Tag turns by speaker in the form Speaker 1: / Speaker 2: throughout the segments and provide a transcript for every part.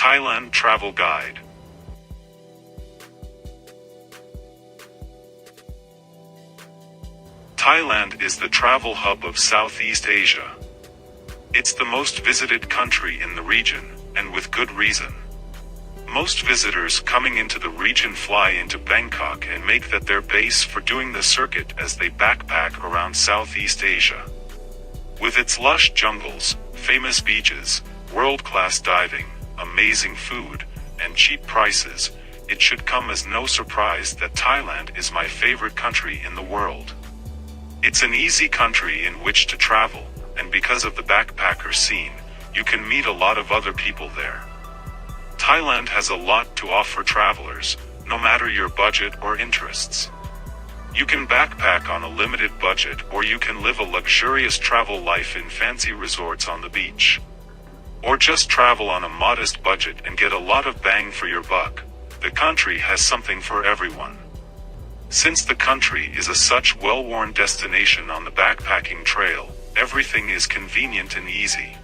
Speaker 1: Thailand Travel Guide. Thailand is the travel hub of Southeast Asia. It's the most visited country in the region, and with good reason. Most visitors coming into the region fly into Bangkok and make that their base for doing the circuit as they backpack around Southeast Asia. With its lush jungles, famous beaches, world-class diving, amazing food, and cheap prices, it should come as no surprise that Thailand is my favorite country in the world. It's an easy country in which to travel, and because of the backpacker scene, you can meet a lot of other people there. Thailand has a lot to offer travelers, no matter your budget or interests. You can backpack on a limited budget, or you can live a luxurious travel life in fancy resorts on the beach. Or just travel on a modest budget and get a lot of bang for your buck. The country has something for everyone. Since the country is a such well-worn destination on the backpacking trail, everything is convenient and easy.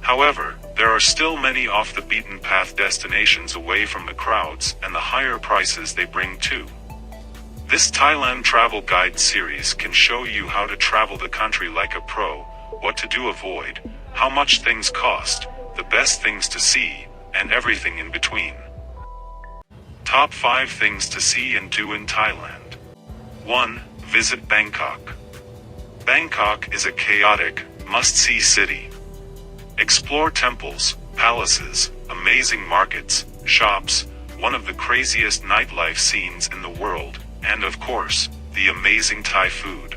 Speaker 1: However, there are still many off-the-beaten-path destinations away from the crowds and the higher prices they bring too. This Thailand Travel Guide series can show you how to travel the country like a pro, what to do avoid, how much things cost, the best things to see, and everything in between. Top 5 things to see and do in Thailand. 1. Visit Bangkok. Bangkok is a chaotic, must-see city. Explore temples, palaces, amazing markets, shops, one of the craziest nightlife scenes in the world, and of course, the amazing Thai food.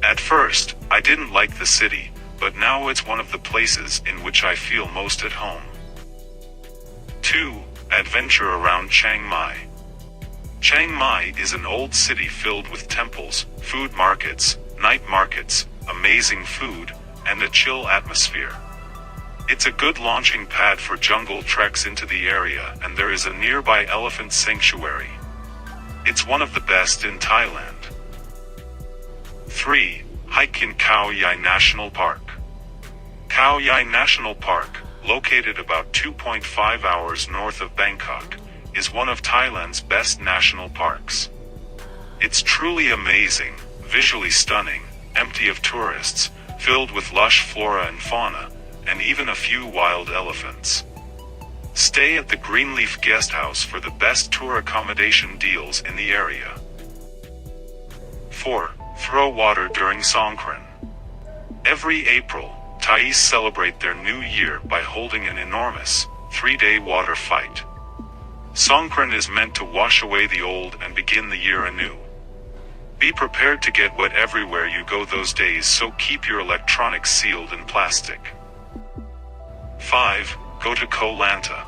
Speaker 1: At first, I didn't like the city, but now it's one of the places in which I feel most at home. 2. Adventure around Chiang Mai. Chiang Mai is an old city filled with temples, food markets, night markets, amazing food, and a chill atmosphere. It's a good launching pad for jungle treks into the area, and there is a nearby elephant sanctuary. It's one of the best in Thailand. 3. Hike in Khao Yai National Park. Khao Yai National Park, located about 2.5 hours north of Bangkok, is one of Thailand's best national parks. It's truly amazing, visually stunning, empty of tourists, filled with lush flora and fauna, and even a few wild elephants. Stay at the Greenleaf Guesthouse for the best tour accommodation deals in the area. 4. Throw water during Songkran. Every April, Thais celebrate their new year by holding an enormous, 3-day water fight. Songkran is meant to wash away the old and begin the year anew. Be prepared to get wet everywhere you go those days, so keep your electronics sealed in plastic. 5. Go to Koh Lanta.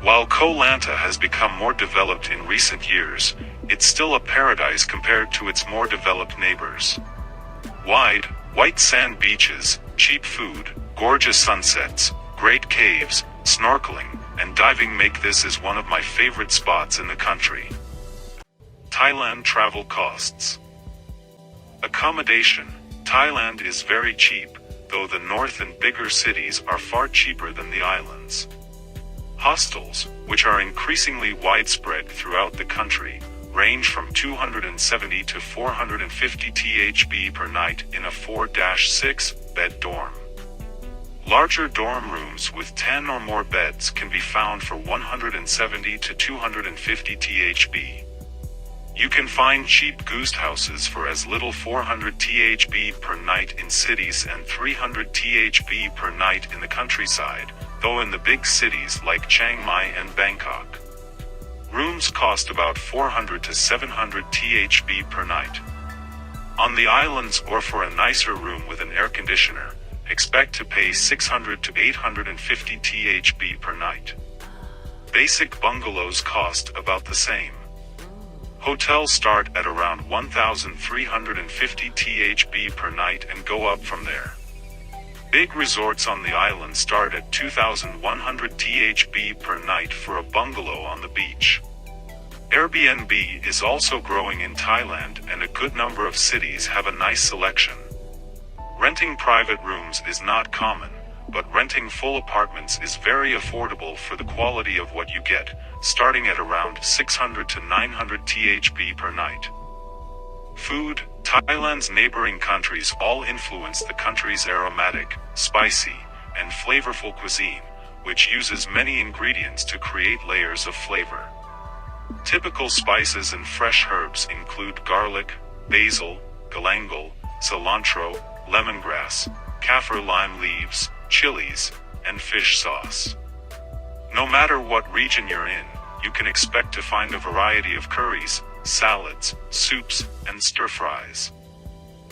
Speaker 1: While Koh Lanta has become more developed in recent years, it's still a paradise compared to its more developed neighbors. Wide, white sand beaches, cheap food, gorgeous sunsets, great caves, snorkeling, and diving make this is one of my favorite spots in the country. Thailand travel costs. Accommodation. Thailand is very cheap, though the north and bigger cities are far cheaper than the islands. Hostels, which are increasingly widespread throughout the country, range from 270 to 450 THB per night in a 4-6 bed dorm. Larger dorm rooms with 10 or more beds can be found for 170 to 250 THB. You can find cheap guest houses for as little 400 THB per night in cities and 300 THB per night in the countryside, though in the big cities like Chiang Mai and Bangkok, rooms cost about 400 to 700 THB per night. On the islands, or for a nicer room with an air conditioner, expect to pay 600 to 850 THB per night. Basic bungalows cost about the same. Hotels start at around 1,350 THB per night and go up from there. Big resorts on the island start at 2,100 THB per night for a bungalow on the beach. Airbnb is also growing in Thailand, and a good number of cities have a nice selection. Renting private rooms is not common, but renting full apartments is very affordable for the quality of what you get, starting at around 600 to 900 THB per night. Food. Thailand's neighboring countries all influence the country's aromatic, spicy, and flavorful cuisine, which uses many ingredients to create layers of flavor. Typical spices and fresh herbs include garlic, basil, galangal, cilantro, lemongrass, kaffir lime leaves, chilies, and fish sauce. No matter what region you're in, you can expect to find a variety of curries, salads, soups, and stir-fries.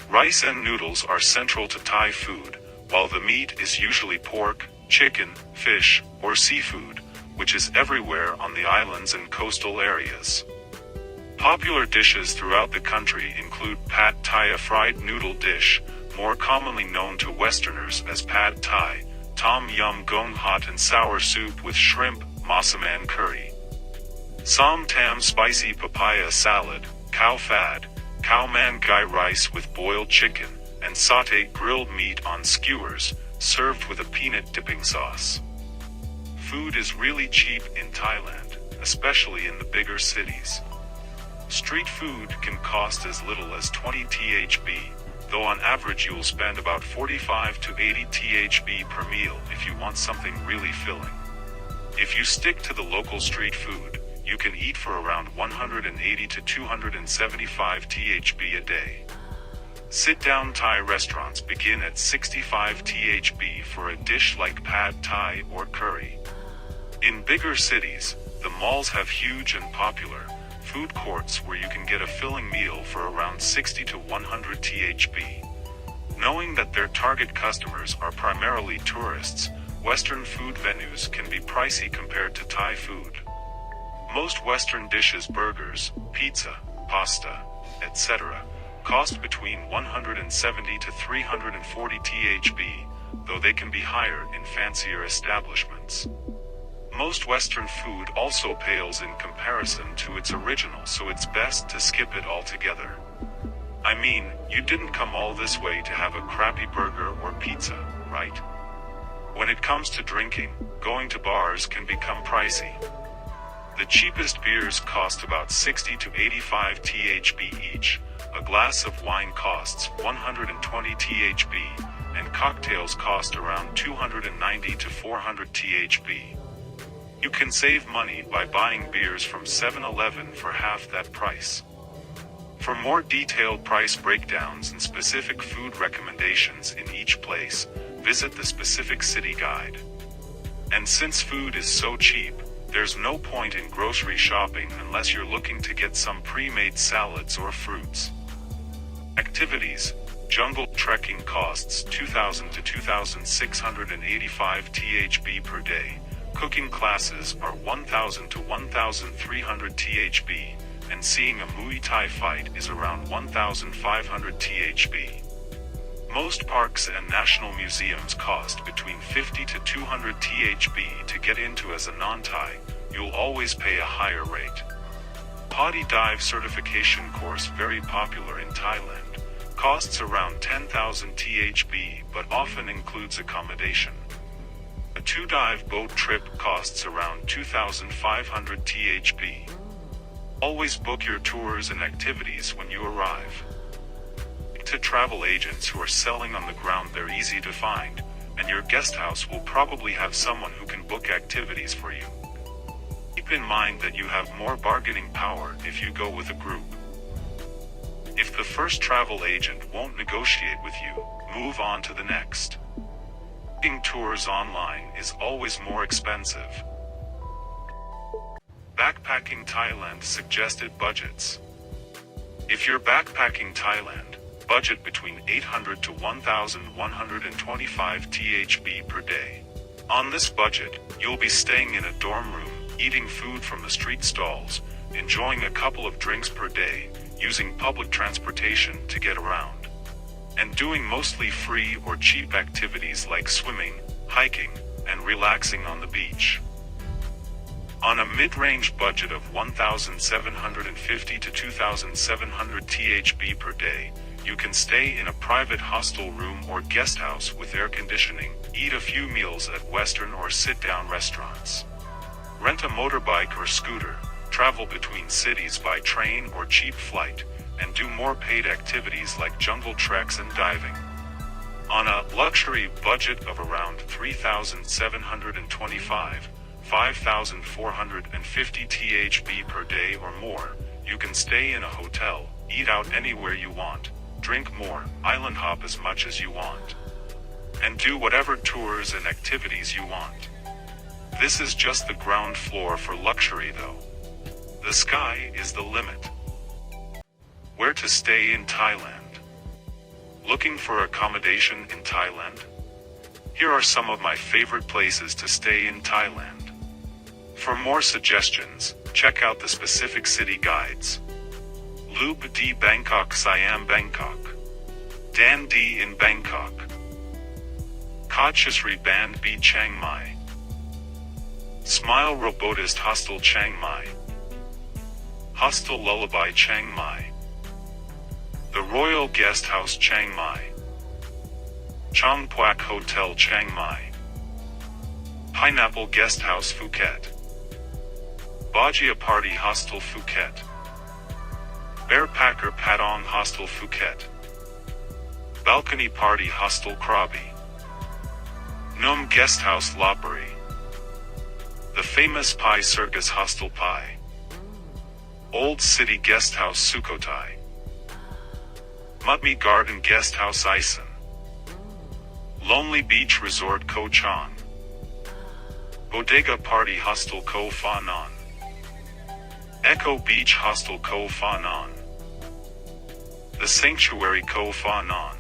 Speaker 1: Rice and noodles are central to Thai food, while the meat is usually pork, chicken, fish, or seafood, which is everywhere on the islands and coastal areas. Popular dishes throughout the country include Pad Thai, a fried noodle dish, more commonly known to Westerners as Pad Thai, Tom Yum Goong, hot and sour soup with shrimp, massaman curry, Som Tam, spicy papaya salad, Khao Phad, Khao Man Gai, rice with boiled chicken, and sautéed grilled meat on skewers, served with a peanut dipping sauce. Food is really cheap in Thailand, especially in the bigger cities. Street food can cost as little as 20 THB, though on average you'll spend about 45 to 80 THB per meal if you want something really filling. If you stick to the local street food, you can eat for around 180 to 275 THB a day. Sit-down Thai restaurants begin at 65 THB for a dish like Pad Thai or curry. In bigger cities, the malls have huge and popular food courts where you can get a filling meal for around 60 to 100 THB. Knowing that their target customers are primarily tourists, Western food venues can be pricey compared to Thai food. Most Western dishes, burgers, pizza, pasta, etc., cost between 170 to 340 THB, though they can be higher in fancier establishments. Most Western food also pales in comparison to its original, so it's best to skip it altogether. I mean, you didn't come all this way to have a crappy burger or pizza, right? When it comes to drinking, going to bars can become pricey. The cheapest beers cost about 60 to 85 THB each, a glass of wine costs 120 THB, and cocktails cost around 290 to 400 THB. You can save money by buying beers from 7-Eleven for half that price. For more detailed price breakdowns and specific food recommendations in each place, visit the specific city guide. And since food is so cheap, there's no point in grocery shopping unless you're looking to get some pre-made salads or fruits. Activities. Jungle trekking costs 2,000 to 2,685 THB per day. Cooking classes are 1,000 to 1,300 THB, and seeing a Muay Thai fight is around 1,500 THB. Most parks and national museums cost between 50 to 200 THB to get into. As a non-Thai, you'll always pay a higher rate. Potty dive certification course, very popular in Thailand, costs around 10,000 THB but often includes accommodation. A 2-dive boat trip costs around 2,500 THB. Always book your tours and activities when you arrive. To travel agents who are selling on the ground, they're easy to find, and your guest house will probably have someone who can book activities for you. Keep in mind that you have more bargaining power if you go with a group. If the first travel agent won't negotiate with you, move on to the next. Booking tours online is always more expensive. Backpacking Thailand suggested budgets. If you're backpacking Thailand, budget between 800 to 1,125 THB per day. On this budget, you'll be staying in a dorm room, eating food from the street stalls, enjoying a couple of drinks per day, using public transportation to get around, and doing mostly free or cheap activities like swimming, hiking, and relaxing on the beach. On a mid-range budget of 1,750 to 2,700 THB per day, you can stay in a private hostel room or guest house with air conditioning, eat a few meals at Western or sit-down restaurants. Rent a motorbike or scooter, travel between cities by train or cheap flight, and do more paid activities like jungle treks and diving. On a luxury budget of around $3,725, $5,450 THB per day or more, you can stay in a hotel, eat out anywhere you want, drink more, island hop as much as you want, and do whatever tours and activities you want. This is just the ground floor for luxury though. The sky is the limit. Where to stay in Thailand? Looking for accommodation in Thailand? Here are some of my favorite places to stay in Thailand. For more suggestions, check out the specific city guides. Lup di Bangkok, Siam Bangkok, Dan di in Bangkok, Kachasri Band B Chiang Mai, Smile Robotist Hostel Chiang Mai, Hostel Lullaby Chiang Mai, The Royal Guest House Chiang Mai, Chong Puak Hotel Chiang Mai, Pineapple Guest House Phuket, Bajia Party Hostel Phuket, Barepacker Patong Hostel Phuket, Balcony Party Hostel Krabi, Num Guest House Lopburi, The Famous Pai Circus Hostel Pai, Old City Guest House Sukhothai, Mudme Garden Guest House Ison, Lonely Beach Resort Koh Chang, Bodega Party Hostel Koh Pha Non, Echo Beach Hostel Koh Pha Non, The Sanctuary Koh Pha Non.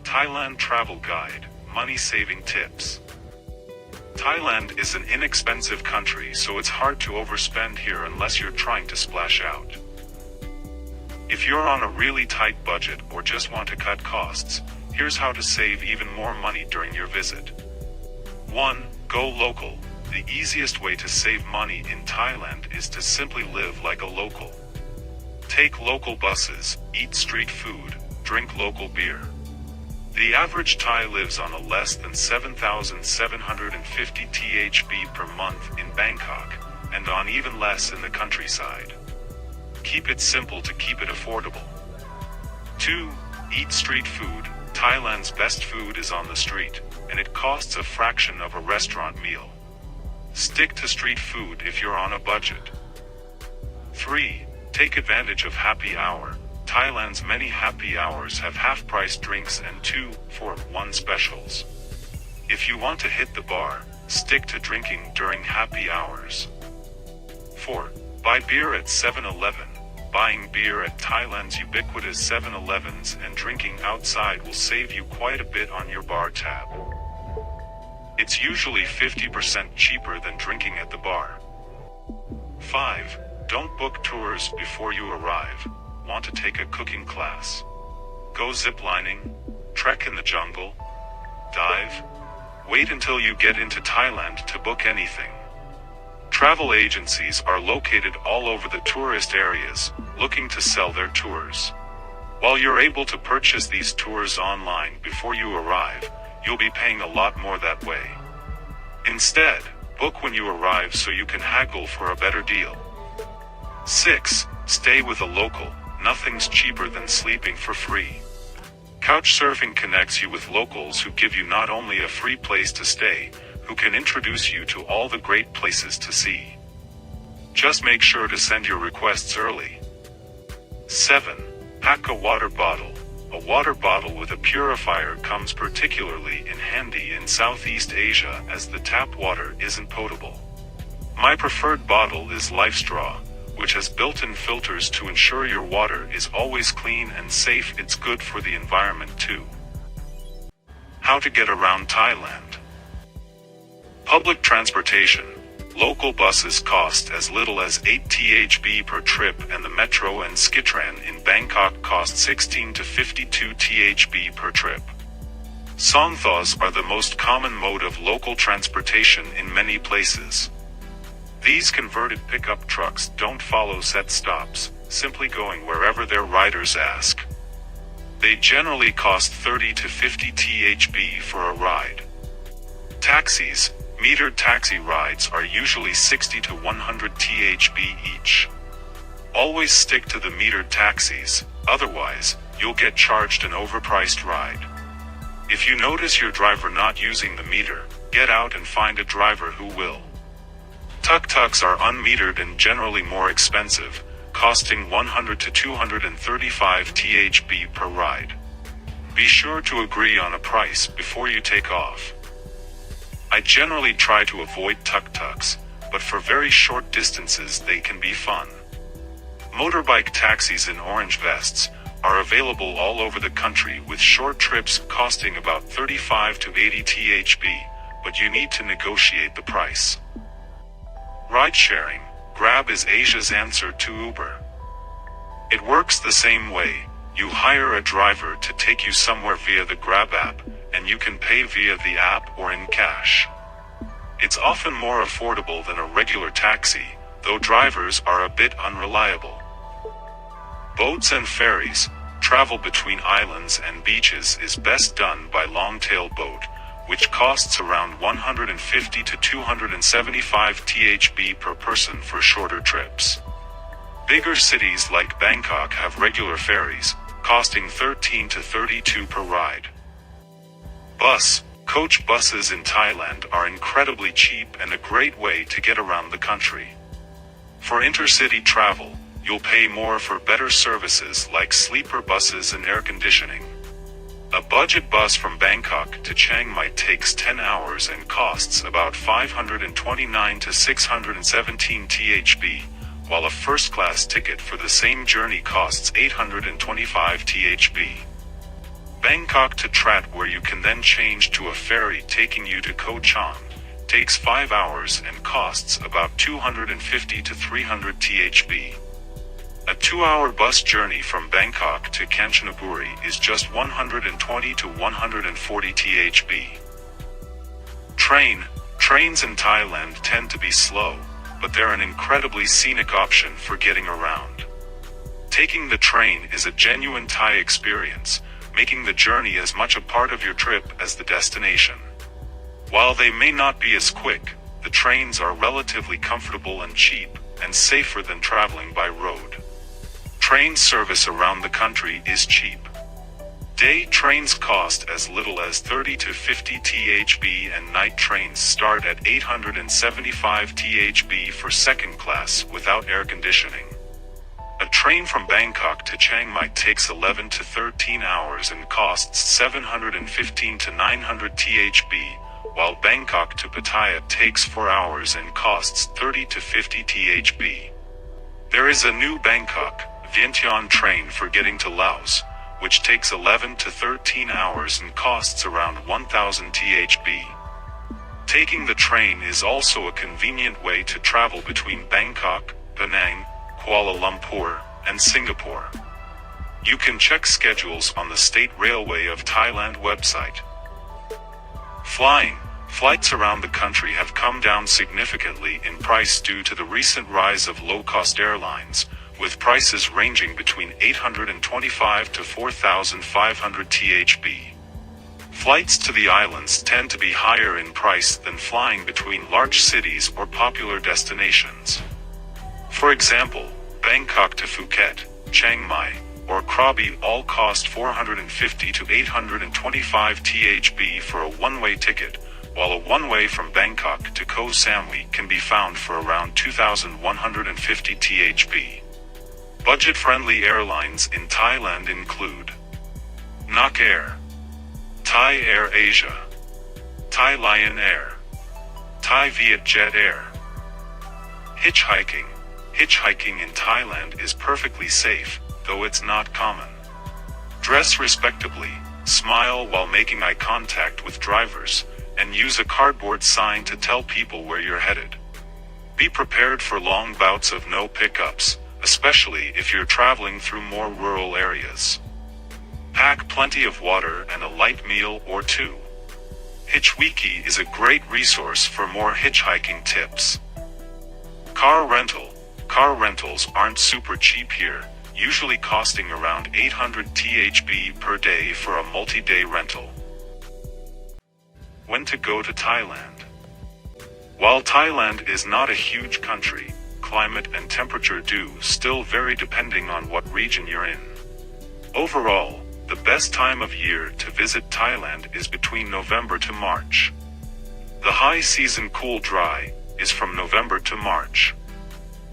Speaker 1: Thailand Travel Guide, Money Saving Tips. Thailand is an inexpensive country, so it's hard to overspend here unless you're trying to splash out. If you're on a really tight budget or just want to cut costs, here's how to save even more money during your visit. 1. Go local. The easiest way to save money in Thailand is to simply live like a local. Take local buses, eat street food, drink local beer. The average Thai lives on a less than 7,750 THB per month in Bangkok, and on even less in the countryside. Keep it simple to keep it affordable. 2. Eat street food. Thailand's best food is on the street, and it costs a fraction of a restaurant meal. Stick to street food if you're on a budget. 3. Take advantage of happy hour. Thailand's many happy hours have half-price drinks and 2 for 1 specials. If you want to hit the bar, stick to drinking during happy hours. 4. Buy beer at 7-Eleven. Buying beer at Thailand's ubiquitous 7-Elevens and drinking outside will save you quite a bit on your bar tab. It's usually 50% cheaper than drinking at the bar. 5. Don't book tours before you arrive. Want to take a cooking class? Go ziplining? Trek in the jungle? Dive? Wait until you get into Thailand to book anything. Travel agencies are located all over the tourist areas, looking to sell their tours. While you're able to purchase these tours online before you arrive, you'll be paying a lot more that way. Instead, book when you arrive so you can haggle for a better deal. 6. Stay with a local. Nothing's cheaper than sleeping for free. Couchsurfing connects you with locals who give you not only a free place to stay, who can introduce you to all the great places to see. Just make sure to send your requests early. 7. Pack a water bottle. A water bottle with a purifier comes particularly in handy in Southeast Asia as the tap water isn't potable. My preferred bottle is LifeStraw, which has built-in filters to ensure your water is always clean and safe. It's good for the environment too. How to get around Thailand. Public transportation. Local buses cost as little as 8 THB per trip, and the metro and Skytran in Bangkok cost 16 to 52 THB per trip. Songthos are the most common mode of local transportation in many places. These converted pickup trucks don't follow set stops, simply going wherever their riders ask. They generally cost 30 to 50 THB for a ride. Taxis, metered taxi rides are usually 60 to 100 THB each. Always stick to the metered taxis, otherwise, you'll get charged an overpriced ride. If you notice your driver not using the meter, get out and find a driver who will. Tuk-tuks are unmetered and generally more expensive, costing 100 to 235 THB per ride. Be sure to agree on a price before you take off. I generally try to avoid tuk-tuks, but for very short distances they can be fun. Motorbike taxis in orange vests are available all over the country with short trips costing about 35 to 80 THB, but you need to negotiate the price. Ride-sharing, Grab is Asia's answer to Uber. It works the same way. You hire a driver to take you somewhere via the Grab app, and you can pay via the app or in cash. It's often more affordable than a regular taxi, though drivers are a bit unreliable. Boats and ferries, travel between islands and beaches is best done by long-tail boat, which costs around 150 to 275 THB per person for shorter trips. Bigger cities like Bangkok have regular ferries, costing 13 to 32 per ride. Coach buses in Thailand are incredibly cheap and a great way to get around the country. For intercity travel, you'll pay more for better services like sleeper buses and air conditioning. A budget bus from Bangkok to Chiang Mai takes 10 hours and costs about 529 to 617 THB, while a first-class ticket for the same journey costs 825 THB. Bangkok to Trat, where you can then change to a ferry taking you to Koh Chang, takes 5 hours and costs about 250 to 300 THB. A 2-hour bus journey from Bangkok to Kanchanaburi is just 120 to 140 THB. Trains in Thailand tend to be slow, but they're an incredibly scenic option for getting around. Taking the train is a genuine Thai experience, making the journey as much a part of your trip as the destination. While they may not be as quick, the trains are relatively comfortable and cheap, and safer than traveling by road. Train service around the country is cheap. Day trains cost as little as 30 to 50 THB and night trains start at 875 THB for second class without air conditioning. A train from Bangkok to Chiang Mai takes 11 to 13 hours and costs 715 to 900 THB, while Bangkok to Pattaya takes 4 hours and costs 30 to 50 THB. There is a new Bangkok Vientiane train for getting to Laos, which takes 11 to 13 hours and costs around 1000 THB. Taking the train is also a convenient way to travel between Bangkok, Penang, Kuala Lumpur, and Singapore. You can check schedules on the State Railway of Thailand website. Flights around the country have come down significantly in price due to the recent rise of low-cost airlines, with prices ranging between 825 to 4,500 THB. Flights to the islands tend to be higher in price than flying between large cities or popular destinations. For example, Bangkok to Phuket, Chiang Mai, or Krabi all cost 450 to 825 THB for a one-way ticket, while a one-way from Bangkok to Koh Samui can be found for around 2,150 THB. Budget-friendly airlines in Thailand include Nok Air, Thai Air Asia, Thai Lion Air, Thai Vietjet Air. Hitchhiking in Thailand is perfectly safe, though it's not common. Dress respectably, smile while making eye contact with drivers, and use a cardboard sign to tell people where you're headed. Be prepared for long bouts of no pickups, especially if you're traveling through more rural areas. Pack plenty of water and a light meal or two. Hitchwiki is a great resource for more hitchhiking tips. Car rentals aren't super cheap here. usually costing around 800 THB per day for a multi-day rental. When to go to Thailand? While Thailand is not a huge country, climate and temperature do still vary depending on what region you're in. Overall, the best time of year to visit Thailand is between November to March. The high season cool dry is from November to March.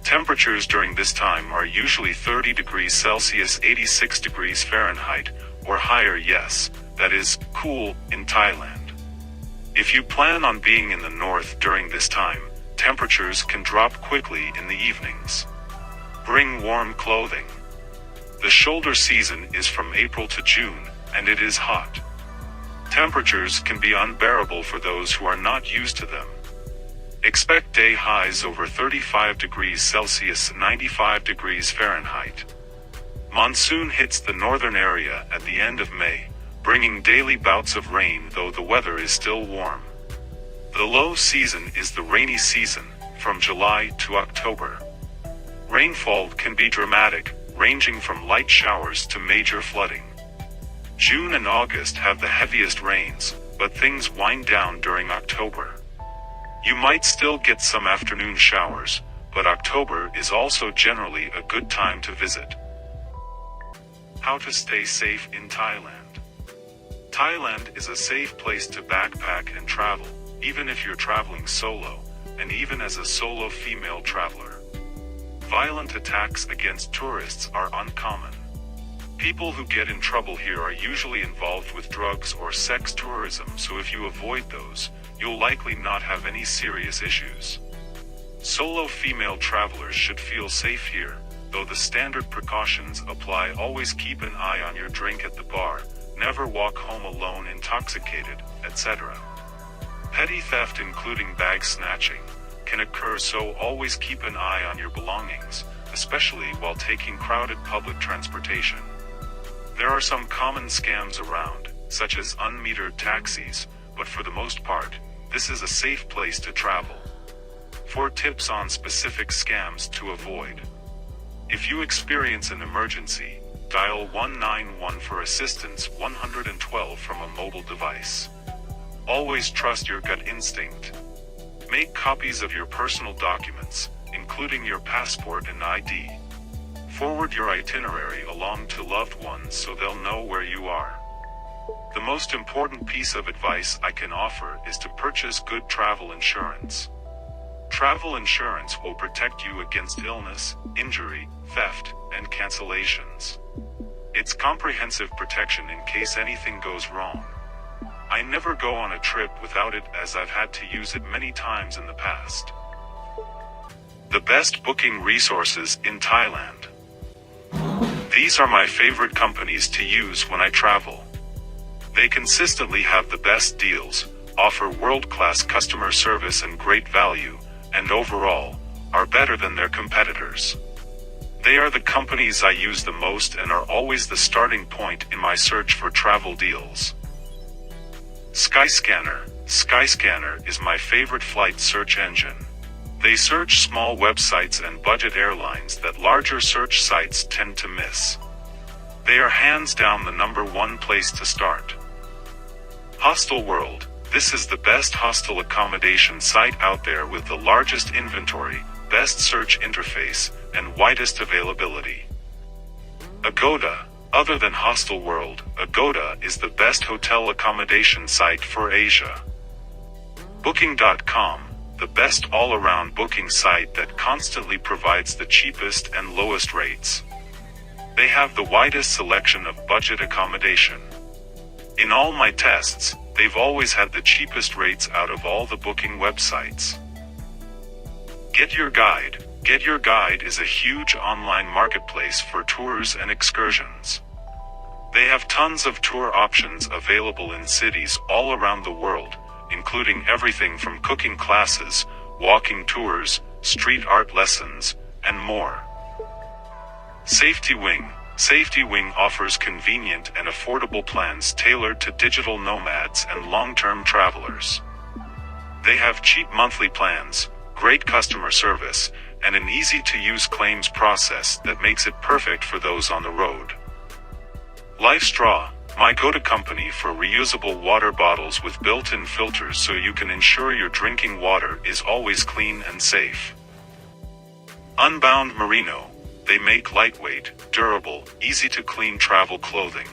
Speaker 1: Temperatures during this time are usually 30 degrees Celsius 86 degrees Fahrenheit, or higher. Yes, that is, cool, in Thailand. If you plan on being in the north during this time, temperatures can drop quickly in the evenings. Bring warm clothing. The shoulder season is from April to June, and it is hot. Temperatures can be unbearable for those who are not used to them. Expect day highs over 35 degrees Celsius 95 degrees Fahrenheit. Monsoon hits the northern area at the end of May, bringing daily bouts of rain, though the weather is still warm. The low season is the rainy season, from July to October. Rainfall can be dramatic, ranging from light showers to major flooding. June and August have the heaviest rains, but things wind down during October. You might still get some afternoon showers, but October is also generally a good time to visit. How to stay safe in Thailand? Thailand is a safe place to backpack and travel, even if you're traveling solo, and even as a solo female traveler. Violent attacks against tourists are uncommon. People who get in trouble here are usually involved with drugs or sex tourism, so if you avoid those, you'll likely not have any serious issues. Solo female travelers should feel safe here, though the standard precautions apply. Always keep an eye on your drink at the bar, never walk home alone intoxicated, etc. Petty theft, including bag snatching, can occur, so always keep an eye on your belongings, especially while taking crowded public transportation. There are some common scams around, such as unmetered taxis, but for the most part, this is a safe place to travel. For tips on specific scams to avoid. If you experience an emergency, dial 191 for assistance, 112 from a mobile device. Always trust your gut instinct. Make copies of your personal documents, including your passport and ID. Forward your itinerary along to loved ones so they'll know where you are. The most important piece of advice I can offer is to purchase good travel insurance. Travel insurance will protect you against illness, injury, theft, and cancellations. It's comprehensive protection in case anything goes wrong. I never go on a trip without it, as I've had to use it many times in the past. The best booking resources in Thailand. These are my favorite companies to use when I travel. They consistently have the best deals, offer world-class customer service and great value, and overall, are better than their competitors. They are the companies I use the most and are always the starting point in my search for travel deals. Skyscanner. Skyscanner is my favorite flight search engine. They search small websites and budget airlines that larger search sites tend to miss. They are hands down the #1 place to start. Hostel World. This is the best hostel accommodation site out there with the largest inventory, best search interface, and widest availability. Agoda. Other than Hostel World, Agoda is the best hotel accommodation site for Asia. Booking.com. The best all-around booking site that constantly provides the cheapest and lowest rates. They have the widest selection of budget accommodation. In all my tests, they've always had the cheapest rates out of all the booking websites. Get Your Guide. Get Your Guide is a huge online marketplace for tours and excursions. They have tons of tour options available in cities all around the world, including everything from cooking classes, walking tours, street art lessons, and more. Safety Wing. Safety Wing offers convenient and affordable plans tailored to digital nomads and long-term travelers. They have cheap monthly plans, great customer service, and an easy-to-use claims process that makes it perfect for those on the road. Life Straw, my go-to company for reusable water bottles with built-in filters so you can ensure your drinking water is always clean and safe. Unbound Merino, they make lightweight, durable, easy-to-clean travel clothing.